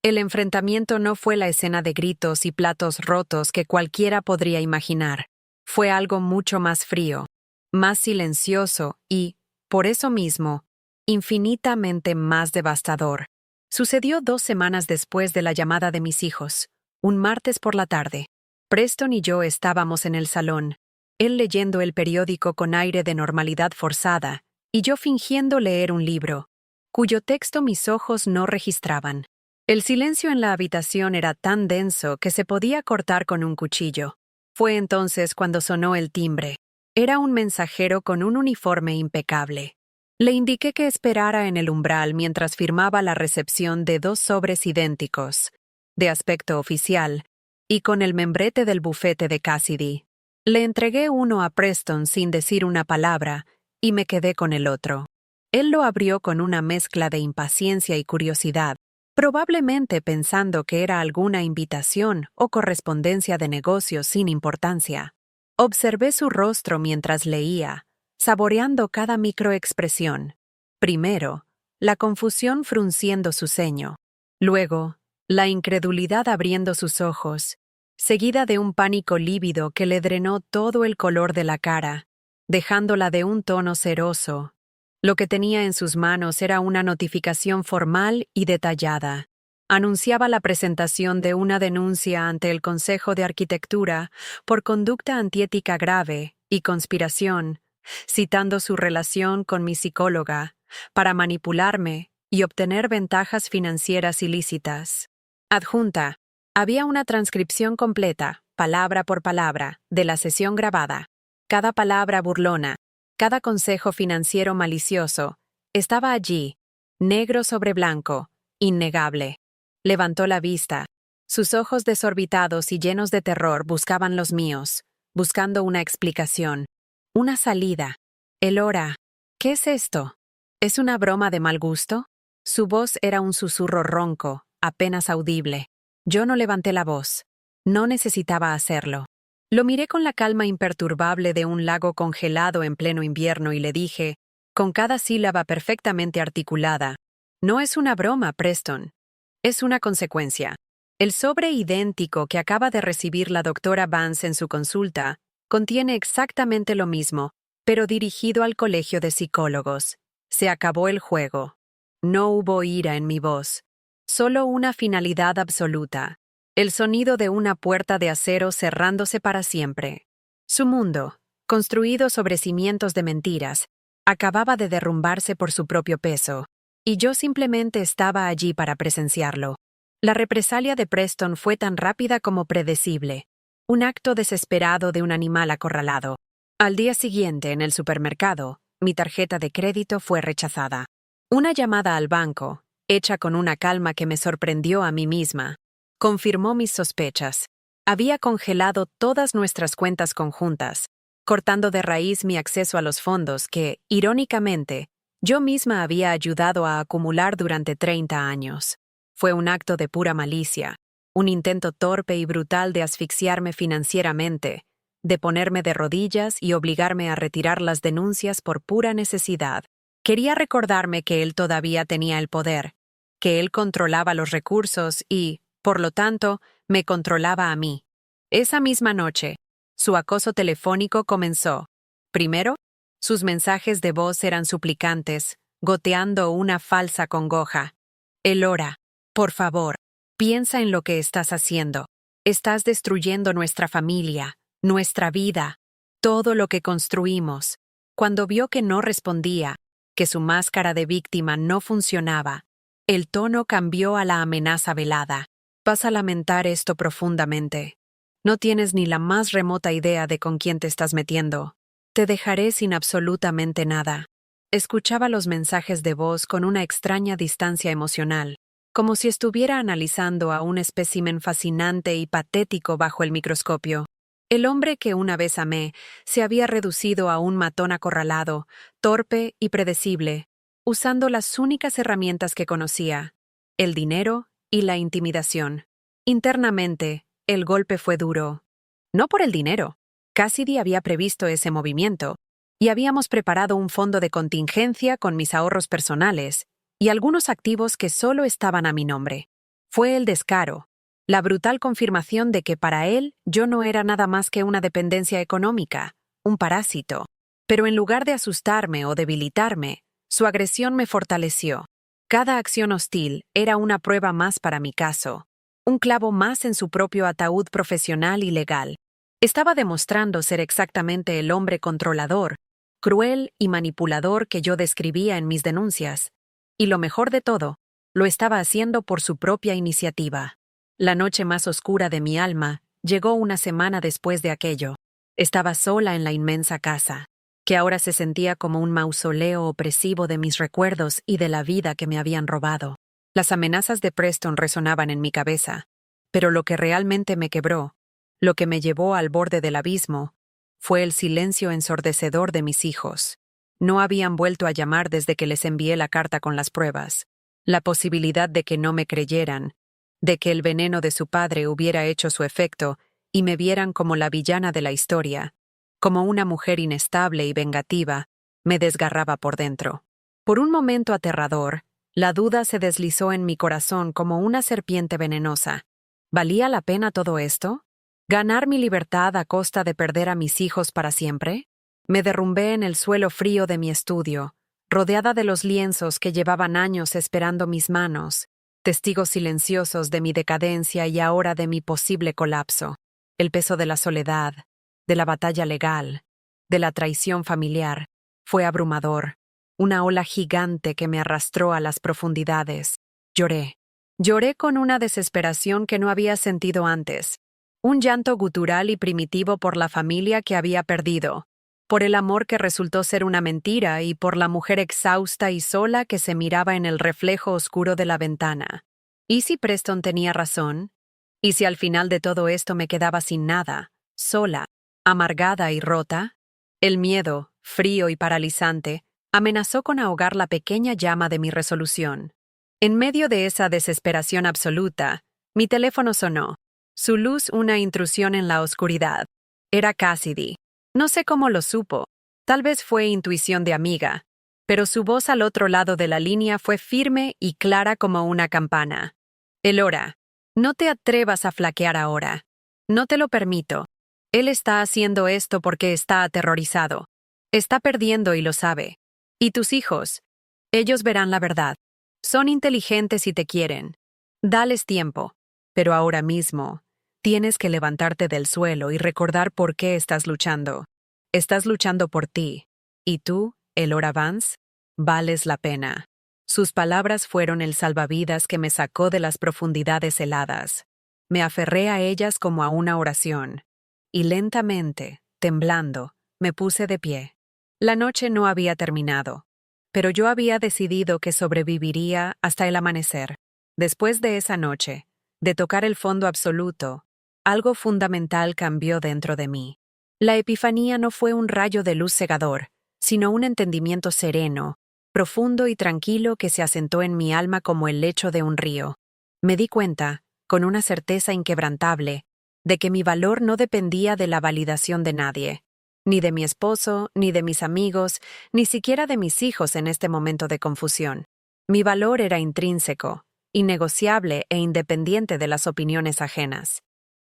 El enfrentamiento no fue la escena de gritos y platos rotos que cualquiera podría imaginar. Fue algo mucho más frío, más silencioso y, por eso mismo, infinitamente más devastador. Sucedió 2 semanas después de la llamada de mis hijos, un martes por la tarde. Preston y yo estábamos en el salón, él leyendo el periódico con aire de normalidad forzada, y yo fingiendo leer un libro, cuyo texto mis ojos no registraban. El silencio en la habitación era tan denso que se podía cortar con un cuchillo. Fue entonces cuando sonó el timbre. Era un mensajero con un uniforme impecable. Le indiqué que esperara en el umbral mientras firmaba la recepción de 2 sobres idénticos, de aspecto oficial, y con el membrete del bufete de Cassidy. Le entregué uno a Preston sin decir una palabra, y me quedé con el otro. Él lo abrió con una mezcla de impaciencia y curiosidad, probablemente pensando que era alguna invitación o correspondencia de negocios sin importancia. Observé su rostro mientras leía, saboreando cada microexpresión. Primero, la confusión frunciendo su ceño. Luego, la incredulidad abriendo sus ojos, seguida de un pánico lívido que le drenó todo el color de la cara, dejándola de un tono ceroso. Lo que tenía en sus manos era una notificación formal y detallada. Anunciaba la presentación de una denuncia ante el Consejo de Arquitectura por conducta antiética grave y conspiración, citando su relación con mi psicóloga, para manipularme y obtener ventajas financieras ilícitas. Adjunta, había una transcripción completa, palabra por palabra, de la sesión grabada. Cada palabra burlona, cada consejo financiero malicioso, estaba allí, negro sobre blanco, innegable. Levantó la vista. Sus ojos desorbitados y llenos de terror buscaban los míos, buscando una explicación. Una salida. Elora, ¿qué es esto? ¿Es una broma de mal gusto? Su voz era un susurro ronco, apenas audible. Yo no levanté la voz. No necesitaba hacerlo. Lo miré con la calma imperturbable de un lago congelado en pleno invierno y le dije, con cada sílaba perfectamente articulada, no es una broma, Preston. Es una consecuencia. El sobre idéntico que acaba de recibir la doctora Vance en su consulta contiene exactamente lo mismo, pero dirigido al colegio de psicólogos. Se acabó el juego. No hubo ira en mi voz. Solo una finalidad absoluta. El sonido de una puerta de acero cerrándose para siempre. Su mundo, construido sobre cimientos de mentiras, acababa de derrumbarse por su propio peso, y yo simplemente estaba allí para presenciarlo. La represalia de Preston fue tan rápida como predecible, un acto desesperado de un animal acorralado. Al día siguiente, en el supermercado, mi tarjeta de crédito fue rechazada. Una llamada al banco, hecha con una calma que me sorprendió a mí misma, confirmó mis sospechas. Había congelado todas nuestras cuentas conjuntas, cortando de raíz mi acceso a los fondos que, irónicamente, yo misma había ayudado a acumular durante 30 años. Fue un acto de pura malicia, un intento torpe y brutal de asfixiarme financieramente, de ponerme de rodillas y obligarme a retirar las denuncias por pura necesidad. Quería recordarme que él todavía tenía el poder, que él controlaba los recursos y, por lo tanto, me controlaba a mí. Esa misma noche, su acoso telefónico comenzó. Primero, Sus mensajes de voz eran suplicantes, goteando una falsa congoja. Elora, por favor, piensa en lo que estás haciendo. Estás destruyendo nuestra familia, nuestra vida, todo lo que construimos. Cuando vio que no respondía, que su máscara de víctima no funcionaba, el tono cambió a la amenaza velada. Vas a lamentar esto profundamente. No tienes ni la más remota idea de con quién te estás metiendo. Te dejaré sin absolutamente nada. Escuchaba los mensajes de voz con una extraña distancia emocional, como si estuviera analizando a un espécimen fascinante y patético bajo el microscopio. El hombre que una vez amé se había reducido a un matón acorralado, torpe y predecible, usando las únicas herramientas que conocía, el dinero y la intimidación. Internamente, el golpe fue duro. No por el dinero. Cassidy había previsto ese movimiento, y habíamos preparado un fondo de contingencia con mis ahorros personales y algunos activos que solo estaban a mi nombre. Fue el descaro, la brutal confirmación de que para él yo no era nada más que una dependencia económica, un parásito. Pero en lugar de asustarme o debilitarme, su agresión me fortaleció. Cada acción hostil era una prueba más para mi caso, un clavo más en su propio ataúd profesional y legal. Estaba demostrando ser exactamente el hombre controlador, cruel y manipulador que yo describía en mis denuncias. Y lo mejor de todo, lo estaba haciendo por su propia iniciativa. La noche más oscura de mi alma llegó una semana después de aquello. Estaba sola en la inmensa casa, que ahora se sentía como un mausoleo opresivo de mis recuerdos y de la vida que me habían robado. Las amenazas de Preston resonaban en mi cabeza, pero lo que realmente me quebró, lo que me llevó al borde del abismo, fue el silencio ensordecedor de mis hijos. No habían vuelto a llamar desde que les envié la carta con las pruebas. La posibilidad de que no me creyeran, de que el veneno de su padre hubiera hecho su efecto y me vieran como la villana de la historia, como una mujer inestable y vengativa, me desgarraba por dentro. Por un momento aterrador, la duda se deslizó en mi corazón como una serpiente venenosa. ¿Valía la pena todo esto? ¿Ganar mi libertad a costa de perder a mis hijos para siempre? Me derrumbé en el suelo frío de mi estudio, rodeada de los lienzos que llevaban años esperando mis manos, testigos silenciosos de mi decadencia y ahora de mi posible colapso. El peso de la soledad, de la batalla legal, de la traición familiar, fue abrumador, una ola gigante que me arrastró a las profundidades. Lloré. Lloré con una desesperación que no había sentido antes. Un llanto gutural y primitivo por la familia que había perdido, por el amor que resultó ser una mentira y por la mujer exhausta y sola que se miraba en el reflejo oscuro de la ventana. ¿Y si Preston tenía razón? ¿Y si al final de todo esto me quedaba sin nada, sola, amargada y rota? El miedo, frío y paralizante, amenazó con ahogar la pequeña llama de mi resolución. En medio de esa desesperación absoluta, mi teléfono sonó. Su luz una intrusión en la oscuridad. Era Cassidy. No sé cómo lo supo. Tal vez fue intuición de amiga. Pero su voz al otro lado de la línea fue firme y clara como una campana. Elora, no te atrevas a flaquear ahora. No te lo permito. Él está haciendo esto porque está aterrorizado. Está perdiendo y lo sabe. ¿Y tus hijos? Ellos verán la verdad. Son inteligentes y te quieren. Dales tiempo. Pero ahora mismo, tienes que levantarte del suelo y recordar por qué estás luchando. Estás luchando por ti. ¿Y tú, Elora Vance? Vales la pena. Sus palabras fueron el salvavidas que me sacó de las profundidades heladas. Me aferré a ellas como a una oración. Y lentamente, temblando, me puse de pie. La noche no había terminado, pero yo había decidido que sobreviviría hasta el amanecer. Después de esa noche, de tocar el fondo absoluto, algo fundamental cambió dentro de mí. La epifanía no fue un rayo de luz cegador, sino un entendimiento sereno, profundo y tranquilo que se asentó en mi alma como el lecho de un río. Me di cuenta, con una certeza inquebrantable, de que mi valor no dependía de la validación de nadie, ni de mi esposo, ni de mis amigos, ni siquiera de mis hijos en este momento de confusión. Mi valor era intrínseco, innegociable e independiente de las opiniones ajenas.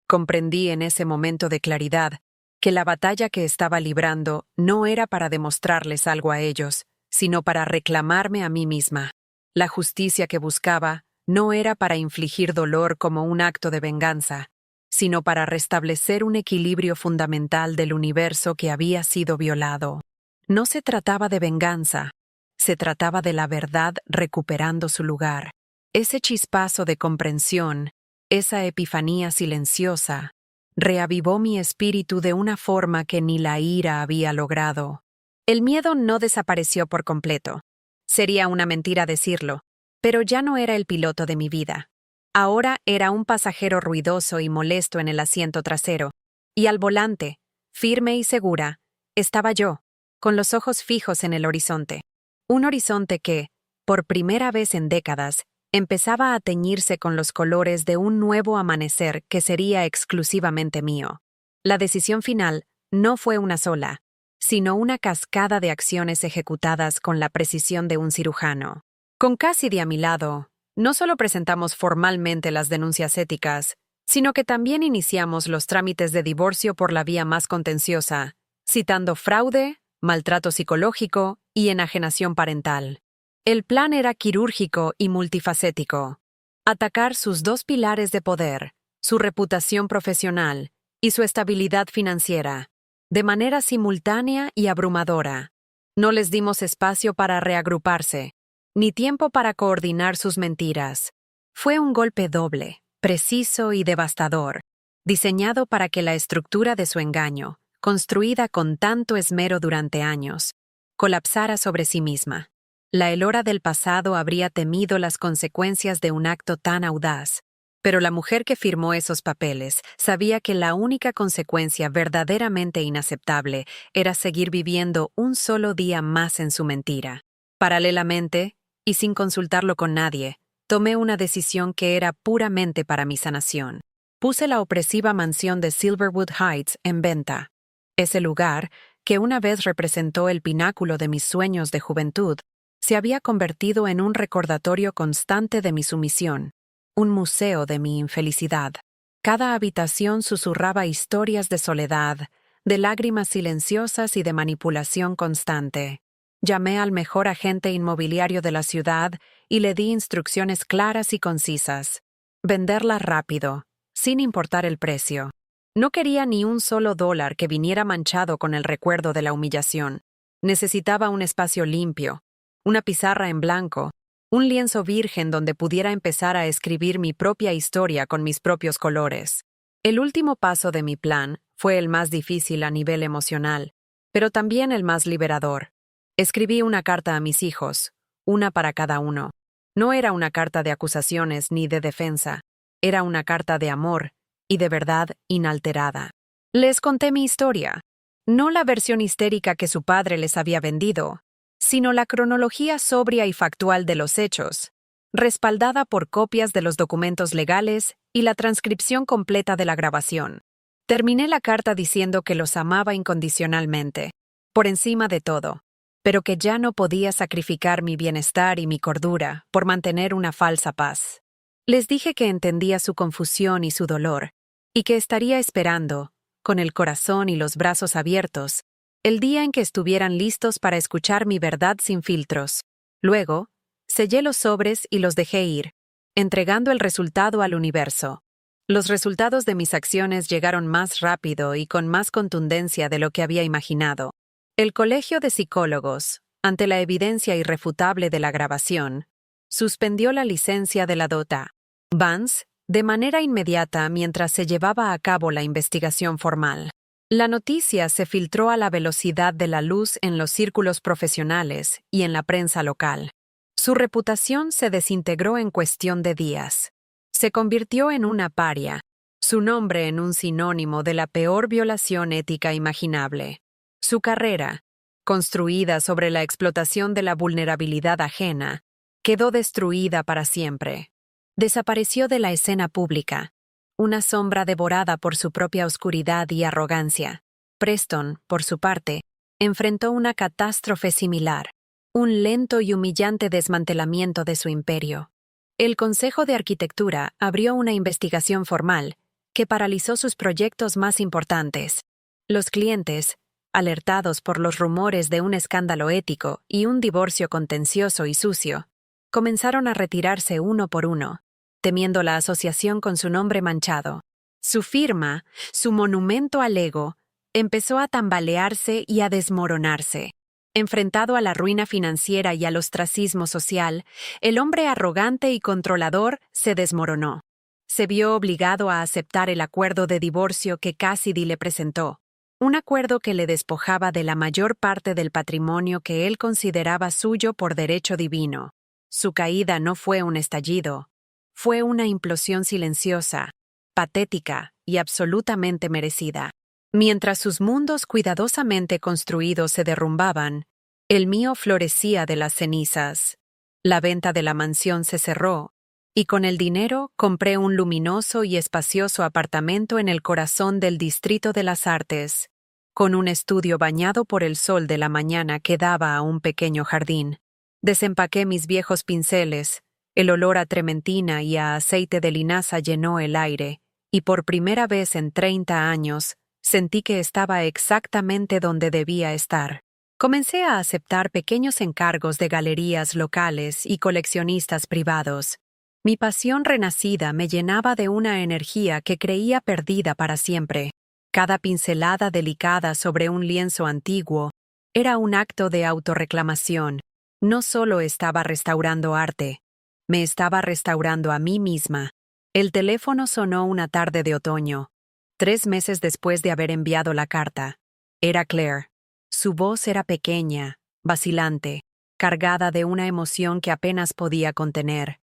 Comprendí en ese momento de claridad que la batalla que estaba librando no era para demostrarles algo a ellos, sino para reclamarme a mí misma. La justicia que buscaba no era para infligir dolor como un acto de venganza, sino para restablecer un equilibrio fundamental del universo que había sido violado. No se trataba de venganza, se trataba de la verdad recuperando su lugar. Ese chispazo de comprensión, esa epifanía silenciosa, reavivó mi espíritu de una forma que ni la ira había logrado. El miedo no desapareció por completo. Sería una mentira decirlo, pero ya no era el piloto de mi vida. Ahora era un pasajero ruidoso y molesto en el asiento trasero, y al volante, firme y segura, estaba yo, con los ojos fijos en el horizonte. Un horizonte que, por primera vez en décadas, empezaba a teñirse con los colores de un nuevo amanecer que sería exclusivamente mío. La decisión final no fue una sola, sino una cascada de acciones ejecutadas con la precisión de un cirujano. Con Cassidy a mi lado, no solo presentamos formalmente las denuncias éticas, sino que también iniciamos los trámites de divorcio por la vía más contenciosa, citando fraude, maltrato psicológico y enajenación parental. El plan era quirúrgico y multifacético. Atacar sus dos pilares de poder, su reputación profesional y su estabilidad financiera, de manera simultánea y abrumadora. No les dimos espacio para reagruparse, ni tiempo para coordinar sus mentiras. Fue un golpe doble, preciso y devastador, diseñado para que la estructura de su engaño, construida con tanto esmero durante años, colapsara sobre sí misma. La Elora del pasado habría temido las consecuencias de un acto tan audaz, pero la mujer que firmó esos papeles sabía que la única consecuencia verdaderamente inaceptable era seguir viviendo un solo día más en su mentira. Paralelamente, y sin consultarlo con nadie, tomé una decisión que era puramente para mi sanación. Puse la opresiva mansión de Silverwood Heights en venta. Ese lugar, que una vez representó el pináculo de mis sueños de juventud, se había convertido en un recordatorio constante de mi sumisión, un museo de mi infelicidad. Cada habitación susurraba historias de soledad, de lágrimas silenciosas y de manipulación constante. Llamé al mejor agente inmobiliario de la ciudad y le di instrucciones claras y concisas. Venderla rápido, sin importar el precio. No quería ni un solo dólar que viniera manchado con el recuerdo de la humillación. Necesitaba un espacio limpio, una pizarra en blanco, un lienzo virgen donde pudiera empezar a escribir mi propia historia con mis propios colores. El último paso de mi plan fue el más difícil a nivel emocional, pero también el más liberador. Escribí una carta a mis hijos, una para cada uno. No era una carta de acusaciones ni de defensa, era una carta de amor y de verdad inalterada. Les conté mi historia, no la versión histérica que su padre les había vendido, sino la cronología sobria y factual de los hechos, respaldada por copias de los documentos legales y la transcripción completa de la grabación. Terminé la carta diciendo que los amaba incondicionalmente, por encima de todo, pero que ya no podía sacrificar mi bienestar y mi cordura por mantener una falsa paz. Les dije que entendía su confusión y su dolor, y que estaría esperando, con el corazón y los brazos abiertos, el día en que estuvieran listos para escuchar mi verdad sin filtros. Luego, sellé los sobres y los dejé ir, entregando el resultado al universo. Los resultados de mis acciones llegaron más rápido y con más contundencia de lo que había imaginado. El Colegio de Psicólogos, ante la evidencia irrefutable de la grabación, suspendió la licencia de la Dota. Vance, de manera inmediata mientras se llevaba a cabo la investigación formal. La noticia se filtró a la velocidad de la luz en los círculos profesionales y en la prensa local. Su reputación se desintegró en cuestión de días. Se convirtió en una paria, su nombre en un sinónimo de la peor violación ética imaginable. Su carrera, construida sobre la explotación de la vulnerabilidad ajena, quedó destruida para siempre. Desapareció de la escena pública, una sombra devorada por su propia oscuridad y arrogancia. Preston, por su parte, enfrentó una catástrofe similar, un lento y humillante desmantelamiento de su imperio. El Consejo de Arquitectura abrió una investigación formal que paralizó sus proyectos más importantes. Los clientes, alertados por los rumores de un escándalo ético y un divorcio contencioso y sucio, comenzaron a retirarse uno por uno, temiendo la asociación con su nombre manchado. Su firma, su monumento al ego, empezó a tambalearse y a desmoronarse. Enfrentado a la ruina financiera y al ostracismo social, el hombre arrogante y controlador se desmoronó. Se vio obligado a aceptar el acuerdo de divorcio que Cassidy le presentó, un acuerdo que le despojaba de la mayor parte del patrimonio que él consideraba suyo por derecho divino. Su caída no fue un estallido, fue una implosión silenciosa, patética y absolutamente merecida. Mientras sus mundos cuidadosamente construidos se derrumbaban, el mío florecía de las cenizas. La venta de la mansión se cerró, y con el dinero compré un luminoso y espacioso apartamento en el corazón del Distrito de las Artes, con un estudio bañado por el sol de la mañana que daba a un pequeño jardín. Desempaqué mis viejos pinceles, el olor a trementina y a aceite de linaza llenó el aire, y por primera vez en 30 años, sentí que estaba exactamente donde debía estar. Comencé a aceptar pequeños encargos de galerías locales y coleccionistas privados. Mi pasión renacida me llenaba de una energía que creía perdida para siempre. Cada pincelada delicada sobre un lienzo antiguo era un acto de autorreclamación. No solo estaba restaurando arte, me estaba restaurando a mí misma. El teléfono sonó una tarde de otoño, 3 meses después de haber enviado la carta. Era Claire. Su voz era pequeña, vacilante, cargada de una emoción que apenas podía contener.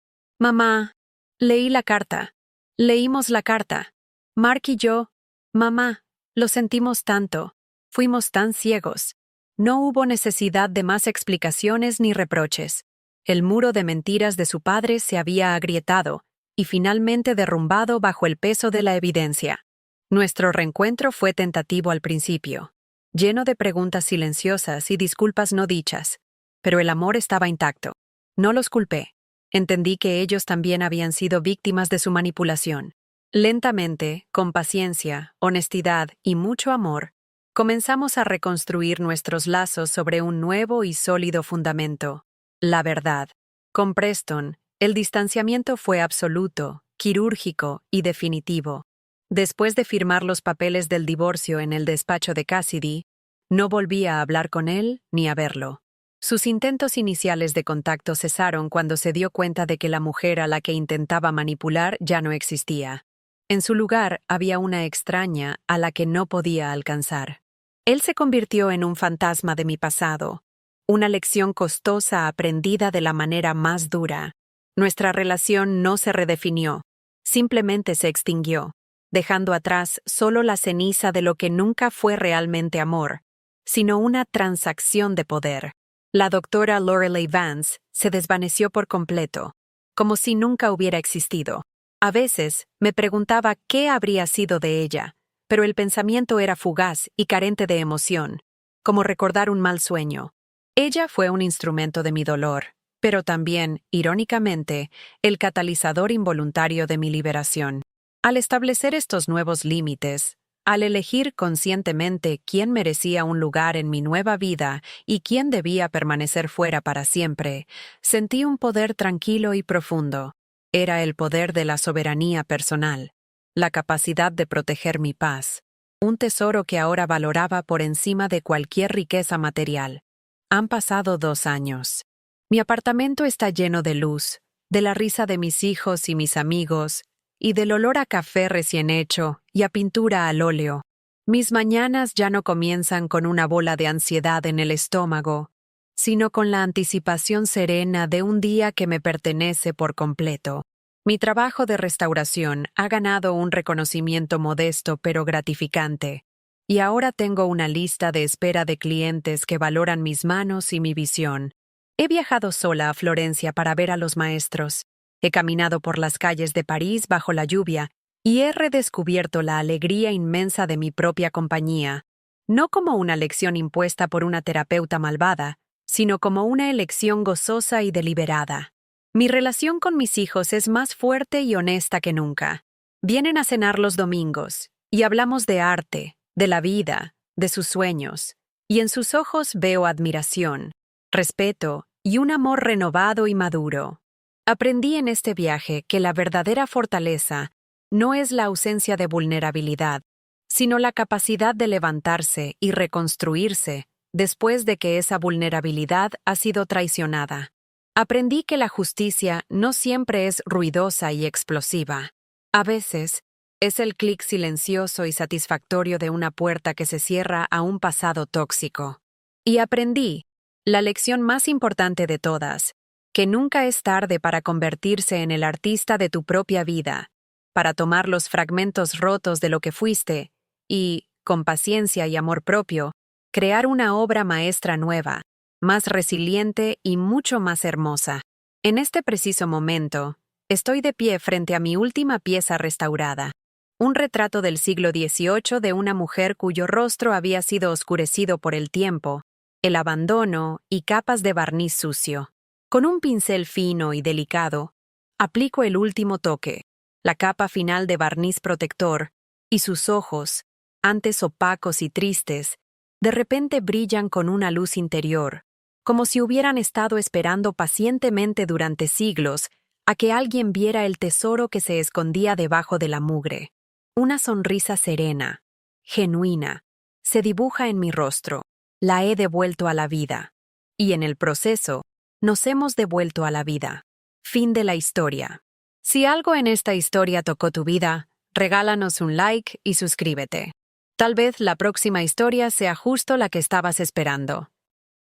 «Mamá, leí la carta. Leímos la carta. Mark y yo, mamá, lo sentimos tanto. Fuimos tan ciegos. No hubo necesidad de más explicaciones ni reproches. El muro de mentiras de su padre se había agrietado y finalmente derrumbado bajo el peso de la evidencia. Nuestro reencuentro fue tentativo al principio, lleno de preguntas silenciosas y disculpas no dichas, pero el amor estaba intacto. No los culpé. Entendí que ellos también habían sido víctimas de su manipulación. Lentamente, con paciencia, honestidad y mucho amor, comenzamos a reconstruir nuestros lazos sobre un nuevo y sólido fundamento: la verdad. Con Preston, el distanciamiento fue absoluto, quirúrgico y definitivo. Después de firmar los papeles del divorcio en el despacho de Cassidy, no volví a hablar con él ni a verlo. Sus intentos iniciales de contacto cesaron cuando se dio cuenta de que la mujer a la que intentaba manipular ya no existía. En su lugar había una extraña a la que no podía alcanzar. Él se convirtió en un fantasma de mi pasado, una lección costosa aprendida de la manera más dura. Nuestra relación no se redefinió, simplemente se extinguió, dejando atrás solo la ceniza de lo que nunca fue realmente amor, sino una transacción de poder. La doctora Lorelei Vance se desvaneció por completo, como si nunca hubiera existido. A veces me preguntaba qué habría sido de ella, pero el pensamiento era fugaz y carente de emoción, como recordar un mal sueño. Ella fue un instrumento de mi dolor, pero también, irónicamente, el catalizador involuntario de mi liberación. Al establecer estos nuevos límites, al elegir conscientemente quién merecía un lugar en mi nueva vida y quién debía permanecer fuera para siempre, sentí un poder tranquilo y profundo. Era el poder de la soberanía personal, la capacidad de proteger mi paz, un tesoro que ahora valoraba por encima de cualquier riqueza material. Han pasado 2 años. Mi apartamento está lleno de luz, de la risa de mis hijos y mis amigos, y del olor a café recién hecho y a pintura al óleo. Mis mañanas ya no comienzan con una bola de ansiedad en el estómago, sino con la anticipación serena de un día que me pertenece por completo. Mi trabajo de restauración ha ganado un reconocimiento modesto pero gratificante, y ahora tengo una lista de espera de clientes que valoran mis manos y mi visión. He viajado sola a Florencia para ver a los maestros. He caminado por las calles de París bajo la lluvia y he redescubierto la alegría inmensa de mi propia compañía, no como una lección impuesta por una terapeuta malvada, sino como una elección gozosa y deliberada. Mi relación con mis hijos es más fuerte y honesta que nunca. Vienen a cenar los domingos y hablamos de arte, de la vida, de sus sueños, y en sus ojos veo admiración, respeto y un amor renovado y maduro. Aprendí en este viaje que la verdadera fortaleza no es la ausencia de vulnerabilidad, sino la capacidad de levantarse y reconstruirse después de que esa vulnerabilidad ha sido traicionada. Aprendí que la justicia no siempre es ruidosa y explosiva. A veces, es el clic silencioso y satisfactorio de una puerta que se cierra a un pasado tóxico. Y aprendí, la lección más importante de todas, que nunca es tarde para convertirse en el artista de tu propia vida, para tomar los fragmentos rotos de lo que fuiste y, con paciencia y amor propio, crear una obra maestra nueva, más resiliente y mucho más hermosa. En este preciso momento, estoy de pie frente a mi última pieza restaurada, un retrato del siglo XVIII de una mujer cuyo rostro había sido oscurecido por el tiempo, el abandono y capas de barniz sucio. Con un pincel fino y delicado, aplico el último toque, la capa final de barniz protector, y sus ojos, antes opacos y tristes, de repente brillan con una luz interior, como si hubieran estado esperando pacientemente durante siglos a que alguien viera el tesoro que se escondía debajo de la mugre. Una sonrisa serena, genuina, se dibuja en mi rostro. La he devuelto a la vida. Y en el proceso, nos hemos devuelto a la vida. Fin de la historia. Si algo en esta historia tocó tu vida, regálanos un like y suscríbete. Tal vez la próxima historia sea justo la que estabas esperando.